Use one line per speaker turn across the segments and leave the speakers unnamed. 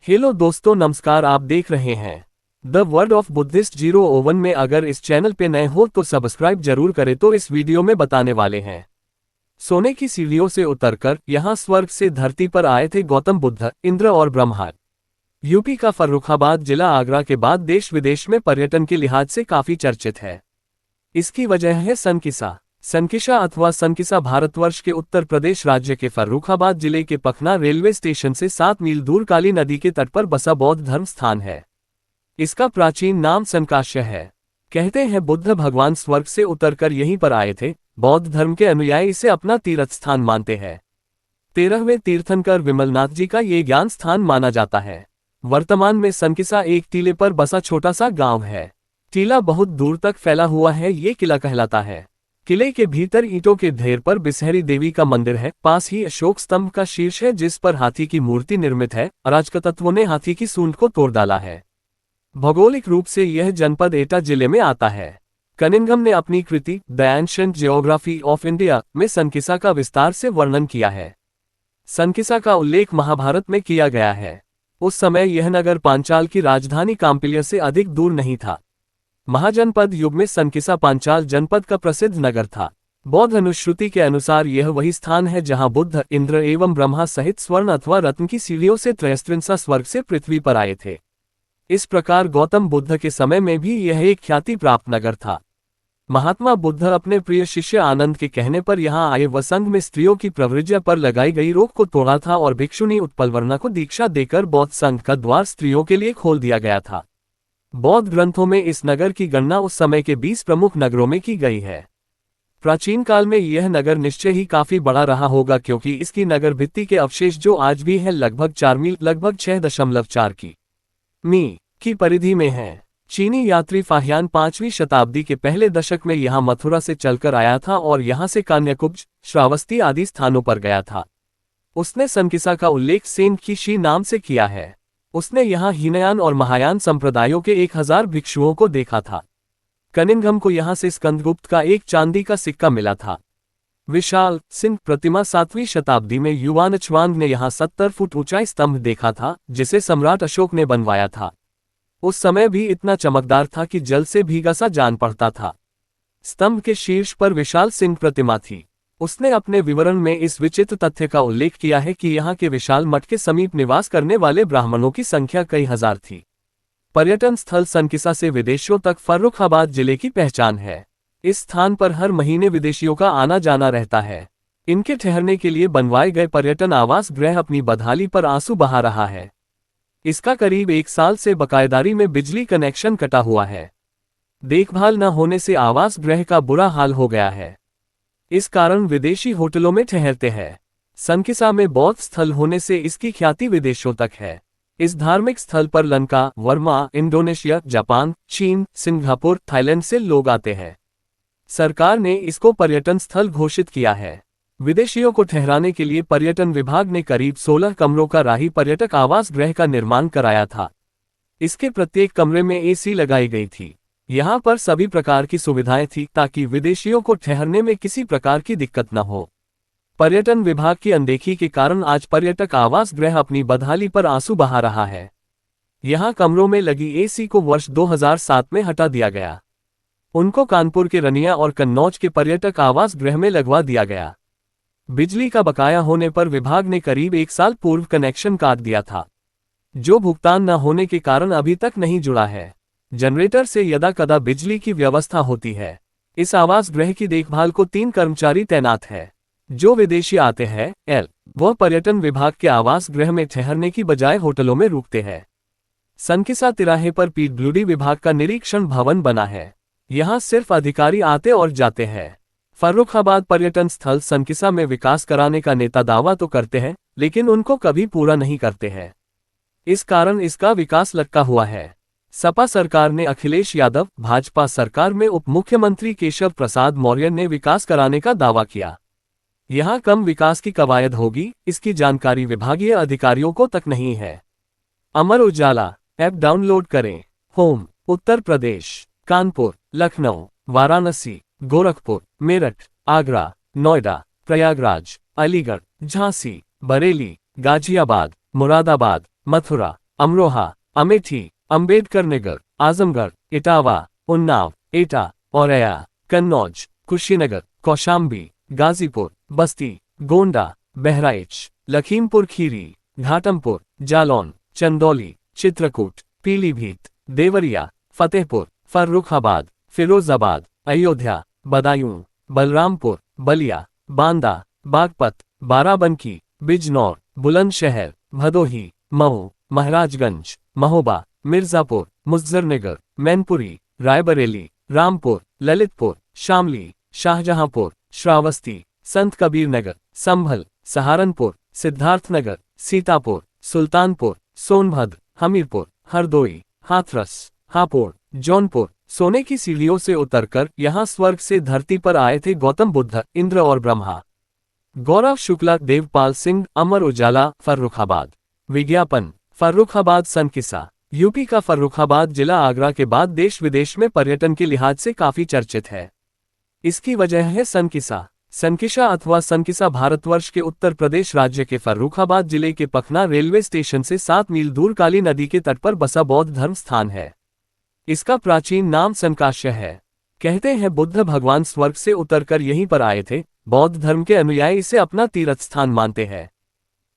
Hello दोस्तों, नमस्कार। आप देख रहे हैं द वर्ड ऑफ बुद्धिस्ट 001 में। अगर इस चैनल पे नए हो तो सब्सक्राइब जरूर करें। तो इस वीडियो में बताने वाले हैं सोने की सीढ़ियों से उतरकर यहाँ स्वर्ग से धरती पर आए थे गौतम बुद्ध, इंद्र और ब्रह्मा। यूपी का फर्रुखाबाद जिला आगरा के बाद देश विदेश में पर्यटन के लिहाज से काफी चर्चित है। इसकी वजह है सनकिसा। सनकिसा अथवा सनकिसा भारतवर्ष के उत्तर प्रदेश राज्य के फर्रुखाबाद जिले के पखना रेलवे स्टेशन से 7 मील दूर काली नदी के तट पर बसा बौद्ध धर्म स्थान है। इसका प्राचीन नाम सनकाश्य है। कहते हैं बुद्ध भगवान स्वर्ग से उतरकर यहीं पर आए थे। बौद्ध धर्म के अनुयायी इसे अपना तीर्थ स्थान मानते हैं। 13वें तीर्थंकर विमलनाथ जी का ये ज्ञान स्थान माना जाता है। वर्तमान में सनकिसा एक टीले पर बसा छोटा सा गांव है। टीला बहुत दूर तक फैला हुआ है। ये किला कहलाता है। किले के भीतर ईंटों के ढेर पर बिसहरी देवी का मंदिर है। पास ही अशोक स्तंभ का शीर्ष है जिस पर हाथी की मूर्ति निर्मित है। अराजक तत्वों ने हाथी की सूंड को तोड़ डाला है। भौगोलिक रूप से यह जनपद एटा जिले में आता है। कनिंघम ने अपनी कृति the ancient geography of India में सनकिसा का विस्तार से वर्णन किया है। सनकिसा का उल्लेख महाभारत में किया गया है। उस समय यह नगर पांचाल की राजधानी काम्पिल्य से अधिक दूर नहीं था। महाजनपद युग में सनकिसा पांचाल जनपद का प्रसिद्ध नगर था। बौद्ध अनुश्रुति के अनुसार यह वही स्थान है जहां बुद्ध, इंद्र एवं ब्रह्मा सहित स्वर्ण अथवा रत्न की सीढ़ियों से त्रयस्त्रिंसा स्वर्ग से पृथ्वी पर आए थे। इस प्रकार गौतम बुद्ध के समय में भी यह एक ख्याति प्राप्त नगर था। महात्मा बुद्ध अपने प्रिय शिष्य आनंद के कहने पर यहाँ आए व संघ में स्त्रियों की प्रवृत्ति पर लगाई गई रोक को तोड़ा था और भिक्षुणी उत्पलवर्णा को दीक्षा देकर बौद्ध संघ का द्वार स्त्रियों के लिए खोल दिया गया था। बौद्ध ग्रंथों में इस नगर की गणना उस समय के 20 प्रमुख नगरों में की गई है। प्राचीन काल में यह नगर निश्चय ही काफी बड़ा रहा होगा, क्योंकि इसकी नगर भित्ति के अवशेष जो आज भी है लगभग 4 मील लगभग 6.4 की की परिधि में है। चीनी यात्री फाहियान 5वीं शताब्दी के पहले दशक में यहाँ मथुरा से चलकर आया था और यहाँ से कान्याकुब्ज, श्रावस्ती आदि स्थानों पर गया था। उसने सनकिसा का उल्लेख सेन की नाम से किया है। उसने यहाँ हीनयान और महायान संप्रदायों के 1000 भिक्षुओं को देखा था। कनिंघम को यहाँ से स्कंदगुप्त का एक चांदी का सिक्का मिला था। विशाल सिंह प्रतिमा 7वीं शताब्दी में युवानचवांग ने यहाँ 70 फुट ऊंचा स्तंभ देखा था, जिसे सम्राट अशोक ने बनवाया था। उस समय भी इतना चमकदार था कि जल से भीगा सा जान पड़ता था। स्तंभ के शीर्ष पर विशाल सिंह प्रतिमा थी। उसने अपने विवरण में इस विचित्र तथ्य का उल्लेख किया है कि यहाँ के विशाल मठ के समीप निवास करने वाले ब्राह्मणों की संख्या कई हजार थी। पर्यटन स्थल सनकिसा से विदेशों तक फर्रुखाबाद जिले की पहचान है। इस स्थान पर हर महीने विदेशियों का आना जाना रहता है। इनके ठहरने के लिए बनवाए गए पर्यटन आवास गृह अपनी बदहाली पर आंसू बहा रहा है। इसका करीब 1 साल से बकायेदारी में बिजली कनेक्शन कटा हुआ है। देखभाल न होने से आवास गृह का बुरा हाल हो गया है। इस कारण विदेशी होटलों में ठहरते हैं। सनकिसा में बौद्ध स्थल होने से इसकी ख्याति विदेशों तक है। इस धार्मिक स्थल पर लंका, वर्मा, इंडोनेशिया, जापान, चीन, सिंगापुर, थाईलैंड से लोग आते हैं। सरकार ने इसको पर्यटन स्थल घोषित किया है। विदेशियों को ठहराने के लिए पर्यटन विभाग ने करीब 16 कमरों का राही पर्यटक आवास गृह का निर्माण कराया था। इसके प्रत्येक कमरे में एसी लगाई गई थी। यहाँ पर सभी प्रकार की सुविधाएं थी ताकि विदेशियों को ठहरने में किसी प्रकार की दिक्कत न हो। पर्यटन विभाग की अनदेखी के कारण आज पर्यटक आवास गृह अपनी बदहाली पर आंसू बहा रहा है। यहाँ कमरों में लगी एसी को वर्ष 2007 में हटा दिया गया। उनको कानपुर के रनिया और कन्नौज के पर्यटक आवास गृह में लगवा दिया गया। बिजली का बकाया होने पर विभाग ने करीब 1 साल पूर्व कनेक्शन काट दिया था, जो भुगतान न होने के कारण अभी तक नहीं जुड़ा है। जनरेटर से यदा कदा बिजली की व्यवस्था होती है। इस आवास गृह की देखभाल को 3 कर्मचारी तैनात है। जो विदेशी आते हैं वह पर्यटन विभाग के आवास गृह में ठहरने की बजाय होटलों में रुकते हैं। सनकिसा तिराहे पर पीडब्ल्यूडी विभाग का निरीक्षण भवन बना है। यहाँ सिर्फ अधिकारी आते और जाते हैं। फर्रुखाबाद पर्यटन स्थल सनकिसा में विकास कराने का नेता दावा तो करते हैं, लेकिन उनको कभी पूरा नहीं करते हैं। इस कारण इसका विकास लटका हुआ है। सपा सरकार ने अखिलेश यादव, भाजपा सरकार में उप मुख्यमंत्री केशव प्रसाद मौर्य ने विकास कराने का दावा किया। यहाँ कम विकास की कवायद होगी, इसकी जानकारी विभागीय अधिकारियों को तक नहीं है। अमर उजाला ऐप डाउनलोड करें। होम उत्तर प्रदेश, कानपुर, लखनऊ, वाराणसी, गोरखपुर, मेरठ, आगरा, नोएडा, प्रयागराज, अलीगढ़, झांसी, बरेली, गाजियाबाद, मुरादाबाद, मथुरा, अमरोहा, अमेठी, अंबेडकर नगर, आजमगढ़, इटावा, उन्नाव, एटा, औरैया, कन्नौज, कुशीनगर, कौशाम्बी, गाजीपुर, बस्ती, गोंडा, बहराइच, लखीमपुर खीरी, घाटमपुर, जालौन, चंदौली, चित्रकूट, पीलीभीत, देवरिया, फतेहपुर, फर्रुखाबाद, फिरोजाबाद, अयोध्या, बदायूं, बलरामपुर, बलिया, बांदा, बागपत, बाराबंकी, बिजनौर, बुलंदशहर, भदोही, मऊ, महाराजगंज, महोबा, मिर्जापुर, मुजफ्फरनगर, मैनपुरी, रायबरेली, रामपुर, ललितपुर, शामली, शाहजहांपुर, श्रावस्ती, संत कबीर नगर, संभल, सहारनपुर, सिद्धार्थनगर, सीतापुर, सुल्तानपुर, सोनभद्र, हमीरपुर, हरदोई, हाथरस, हापुड़, जौनपुर। सोने की सीढ़ियों से उतरकर यहाँ स्वर्ग से धरती पर आए थे गौतम बुद्ध, इंद्र और ब्रह्मा। गौरव शुक्ला, देवपाल सिंह, अमर उजाला, फर्रुखाबाद। विज्ञापन, फर्रुखाबाद सनकिसा। यूपी का फर्रुखाबाद जिला आगरा के बाद देश विदेश में पर्यटन के लिहाज से काफी चर्चित है। इसकी वजह है सनकिसा। सनकिसा अथवा सनकिसा भारतवर्ष के उत्तर प्रदेश राज्य के फर्रुखाबाद जिले के पखना रेलवे स्टेशन से 7 मील दूर काली नदी के तट पर बसा बौद्ध धर्म स्थान है। इसका प्राचीन नाम सनकाश्य है। कहते हैं बुद्ध भगवान स्वर्ग से उतरकर यहीं पर आए थे। बौद्ध धर्म के अनुयायी इसे अपना तीर्थ स्थान मानते हैं।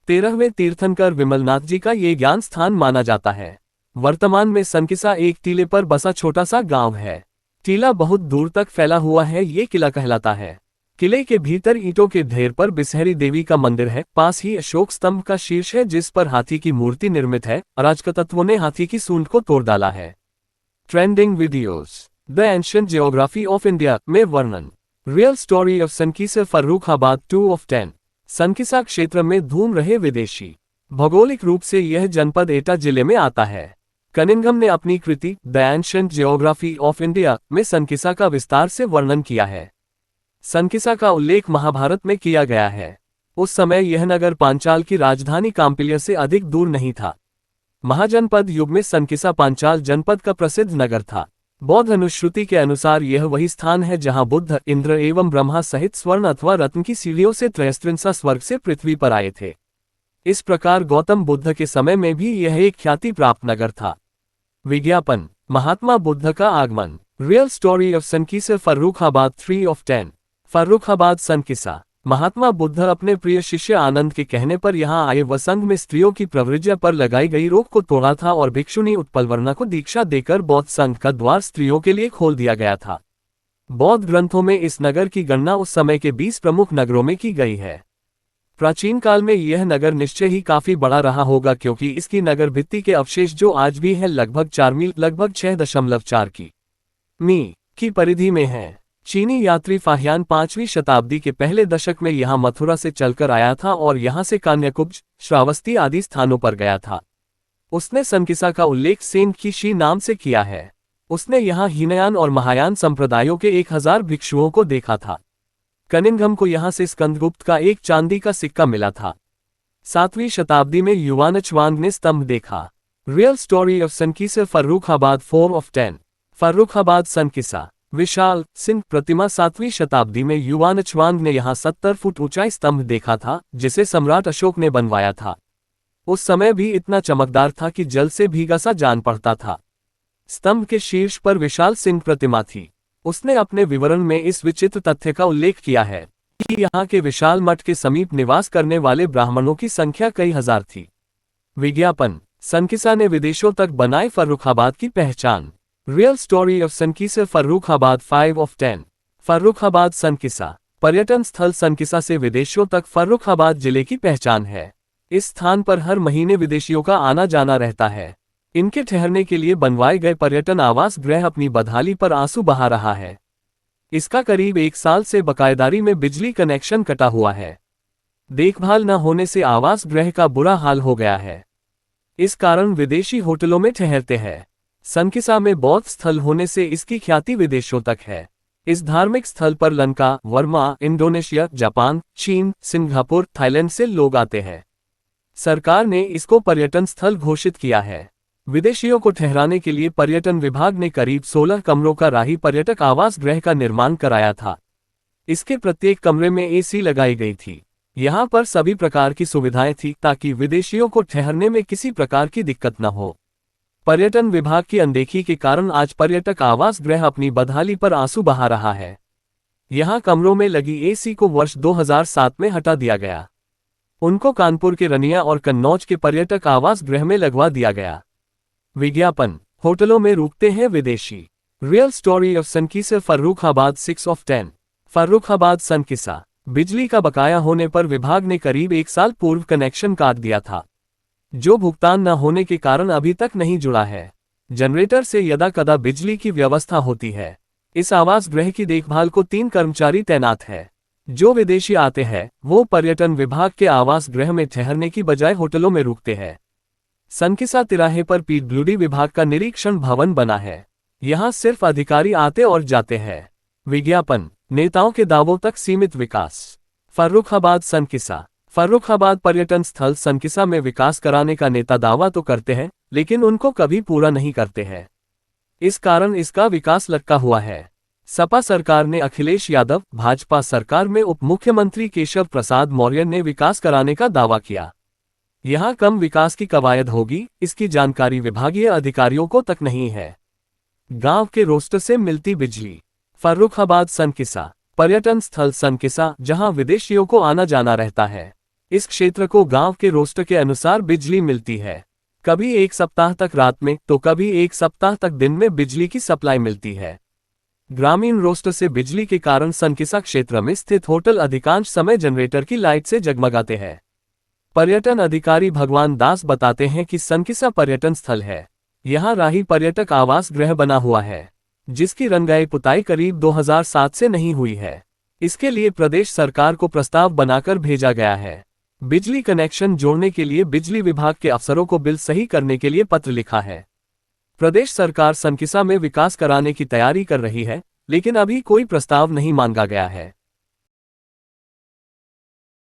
13वें तीर्थंकर विमलनाथ जी का ये ज्ञान स्थान माना जाता है। वर्तमान में सनकिसा एक टीले पर बसा छोटा सा गांव है। टीला बहुत दूर तक फैला हुआ है, ये किला कहलाता है। किले के भीतर ईंटों के ढेर पर बिसहरी देवी का मंदिर है। पास ही अशोक स्तंभ का शीर्ष है जिस पर हाथी की मूर्ति निर्मित है। अराजक तत्वों ने हाथी की सूंड को तोड़ डाला है। Trending videos. The ancient geography of India में वर्णन। Real story of Sankisa Farrukhabad 2 of 10। Sankisa क्षेत्र में घूम रहे विदेशी। भौगोलिक रूप से यह जनपद एटा जिले में आता है। कनिंघम ने अपनी कृति the ancient geography of India में सनकिसा का विस्तार से वर्णन किया है। सनकिसा का उल्लेख महाभारत में किया गया है। उस समय यह नगर पांचाल की राजधानी काम्पिल्य से अधिक दूर नहीं था। महाजनपद युग में सनकिसा पांचाल जनपद का प्रसिद्ध नगर था। बौद्ध अनुश्रुति के अनुसार यह वही स्थान है जहां बुद्ध, इंद्र एवं ब्रह्मा सहित स्वर्ण अथवा रत्न की सीढ़ियों से त्रयस्त्रिंसा स्वर्ग से पृथ्वी पर आए थे। इस प्रकार गौतम बुद्ध के समय में भी यह एक ख्याति प्राप्त नगर था। विज्ञापन, महात्मा बुद्ध का आगमन। Real story of Sankisa Farrukhabad 3 of 10। Farrukhabad Sankisa. Mahatma Buddha अपने प्रिय शिष्य आनंद के कहने पर यहाँ आए व संघ में स्त्रियों की प्रवृत्ति पर लगाई गई रोक को तोड़ा था और भिक्षुणी उत्पलवर्णा को दीक्षा देकर बौद्ध संघ का द्वार स्त्रियों के लिए खोल दिया गया था। बौद्ध ग्रंथों में इस नगर की गणना उस समय के 20 प्रमुख नगरों में की गई है। प्राचीन काल में यह नगर निश्चय ही काफी बड़ा रहा होगा क्योंकि इसकी नगर भित्ति के अवशेष जो आज भी है लगभग 4 मील लगभग 6.4 की की परिधि में है। चीनी यात्री फाहियान 5वीं शताब्दी के पहले दशक में यहाँ मथुरा से चलकर आया था और यहाँ से कान्याकुब्ज, श्रावस्ती आदि स्थानों पर गया था। उसने सनकिसा का उल्लेख सेन की शी नाम से किया है। उसने यहाँ हीनयान और महायान संप्रदायों के 1000 भिक्षुओं को देखा था। कनिंघम को यहाँ से स्कंदगुप्त का एक चांदी का सिक्का मिला था। 7वीं शताब्दी में युवानचवांग ने स्तंभ देखा। Real story of Sankisa Farrukhabad 4 of 10। Farrukhabad Sankisa. विशाल सिंह प्रतिमा 7वीं शताब्दी में युवानचवांग ने यहाँ 70 फुट ऊंचा स्तंभ देखा था जिसे सम्राट अशोक ने बनवाया था। उस समय भी इतना चमकदार था कि जल से भीगा सा जान पड़ता था। स्तंभ के शीर्ष पर विशाल सिंह प्रतिमा थी। उसने अपने विवरण में इस विचित्र तथ्य का उल्लेख किया है कि यहाँ के विशाल मठ के समीप निवास करने वाले ब्राह्मणों की संख्या कई हजार थी। विज्ञापन, सनकिसा ने विदेशों तक बनाए फर्रुखाबाद की पहचान। Real story of Sankisa Farrukhabad 5 of 10। Farrukhabad Sankisa. पर्यटन स्थल सनकिसा से विदेशों तक फर्रुखाबाद जिले की पहचान है। इस स्थान पर हर महीने विदेशियों का आना जाना रहता है। इनके ठहरने के लिए बनवाए गए पर्यटन आवास गृह अपनी बदहाली पर आंसू बहा रहा है। इसका करीब 1 साल से बकायदारी में बिजली कनेक्शन कटा हुआ है। देखभाल न होने से आवास गृह का बुरा हाल हो गया है। इस कारण विदेशी होटलों में ठहरते हैं। सनकिसा में बौद्ध स्थल होने से इसकी ख्याति विदेशों तक है। इस धार्मिक स्थल पर लंका, वर्मा, इंडोनेशिया, जापान, चीन, सिंगापुर, थाईलैंड से लोग आते हैं। सरकार ने इसको पर्यटन स्थल घोषित किया है। विदेशियों को ठहराने के लिए पर्यटन विभाग ने करीब 16 कमरों का राही पर्यटक आवास गृह का निर्माण कराया था। इसके प्रत्येक कमरे में एसी लगाई गई थी। यहाँ पर सभी प्रकार की सुविधाएं थी ताकि विदेशियों को ठहरने में किसी प्रकार की दिक्कत न हो। पर्यटन विभाग की अनदेखी के कारण आज पर्यटक आवास गृह अपनी बदहाली पर आंसू बहा रहा है। यहाँ कमरों में लगी एसी को वर्ष 2007 में हटा दिया गया। उनको कानपुर के रनिया और कन्नौज के पर्यटक आवास गृह में लगवा दिया गया। विज्ञापन, होटलों में रुकते हैं विदेशी। Real story of Sankisa Farrukhabad 6 of 10। Farrukhabad Sankisa. बिजली का बकाया होने पर विभाग ने करीब 1 साल पूर्व कनेक्शन काट दिया था, जो भुगतान न होने के कारण अभी तक नहीं जुड़ा है। जनरेटर से यदा कदा बिजली की व्यवस्था होती है। इस आवास गृह की देखभाल को 3 कर्मचारी तैनात है। जो विदेशी आते हैं वो पर्यटन विभाग के आवास गृह में ठहरने की बजाय होटलों में रुकते हैं। सनकिसा तिराहे पर पीडब्ल्यूडी विभाग का निरीक्षण भवन बना है। यहाँ सिर्फ अधिकारी आते और जाते हैं। विज्ञापन, नेताओं के दावों तक सीमित विकास। फर्रुखाबाद सनकिसा। फर्रुखाबाद पर्यटन स्थल सनकिसा में विकास कराने का नेता दावा तो करते हैं, लेकिन उनको कभी पूरा नहीं करते हैं। इस कारण इसका विकास लटका हुआ है। सपा सरकार ने अखिलेश यादव, भाजपा सरकार में उप मुख्यमंत्री केशव प्रसाद मौर्य ने विकास कराने का दावा किया। यहाँ कम विकास की कवायद होगी, इसकी जानकारी विभागीय अधिकारियों को तक नहीं है। गांव के रोस्टर से मिलती बिजली। फर्रुखाबाद सनकिसा। पर्यटन स्थल सनकिसा, जहां विदेशियों को आना जाना रहता है। इस क्षेत्र को गांव के रोस्टर के अनुसार बिजली मिलती है। कभी 1 सप्ताह तक रात में तो कभी 1 सप्ताह तक दिन में बिजली की सप्लाई मिलती है। ग्रामीण रोस्टर से बिजली के कारण सनकिसा क्षेत्र में स्थित होटल अधिकांश समय जनरेटर की लाइट से जगमगाते हैं। पर्यटन अधिकारी भगवान दास बताते हैं कि सनकिसा पर्यटन स्थल है। यहाँ राही पर्यटक आवास गृह बना हुआ है, जिसकी रंगाई पुताई करीब 2007 से नहीं हुई है। इसके लिए प्रदेश सरकार को प्रस्ताव बनाकर भेजा गया है। बिजली कनेक्शन जोड़ने के लिए बिजली विभाग के अफसरों को बिल सही करने के लिए पत्र लिखा है। प्रदेश सरकार सनकिसा में विकास कराने की तैयारी कर रही है, लेकिन अभी कोई प्रस्ताव नहीं मांगा गया है।